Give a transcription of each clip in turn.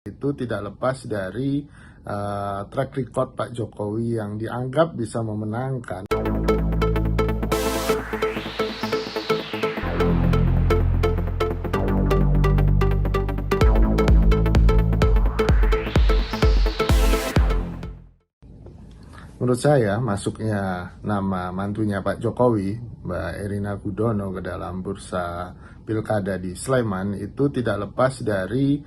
Itu tidak lepas dari track record Pak Jokowi yang dianggap bisa memenangkan. Menurut saya, masuknya nama mantunya Pak Jokowi, Mbak Erina Gudono, ke dalam bursa pilkada di Sleman itu tidak lepas dari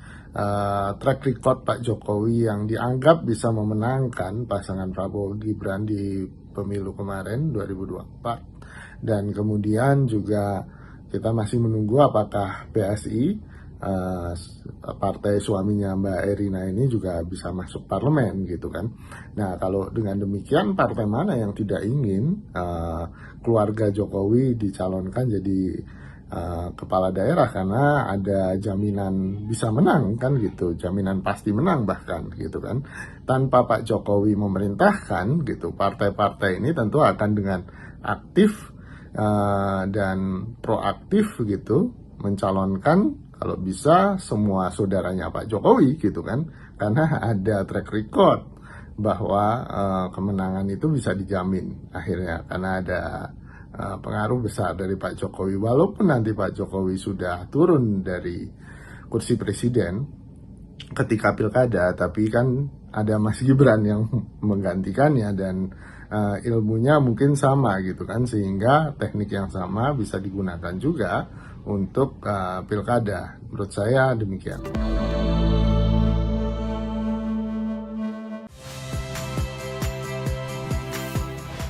track record Pak Jokowi yang dianggap bisa memenangkan pasangan Prabowo Gibran di pemilu kemarin 2024. Dan kemudian juga kita masih menunggu apakah PSI, partai suaminya Mbak Erina ini juga bisa masuk parlemen gitu kan. Nah, kalau dengan demikian partai mana yang tidak ingin keluarga Jokowi dicalonkan jadi kepala daerah, karena ada jaminan bisa menang kan gitu, jaminan pasti menang bahkan gitu kan. Tanpa Pak Jokowi memerintahkan gitu, partai-partai ini tentu akan dengan aktif dan proaktif gitu mencalonkan kalau bisa semua saudaranya Pak Jokowi gitu kan, karena ada track record bahwa kemenangan itu bisa dijamin akhirnya karena ada pengaruh besar dari Pak Jokowi. Walaupun nanti Pak Jokowi sudah turun dari kursi presiden ketika pilkada, tapi kan ada Mas Gibran yang menggantikannya dan ilmunya mungkin sama gitu kan, sehingga teknik yang sama bisa digunakan juga untuk pilkada. Menurut saya demikian.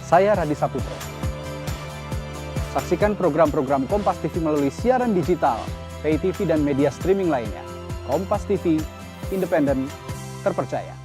Saya Radi Saputro. Saksikan program-program Kompas TV melalui siaran digital, pay TV dan media streaming lainnya. Kompas TV, independen, terpercaya.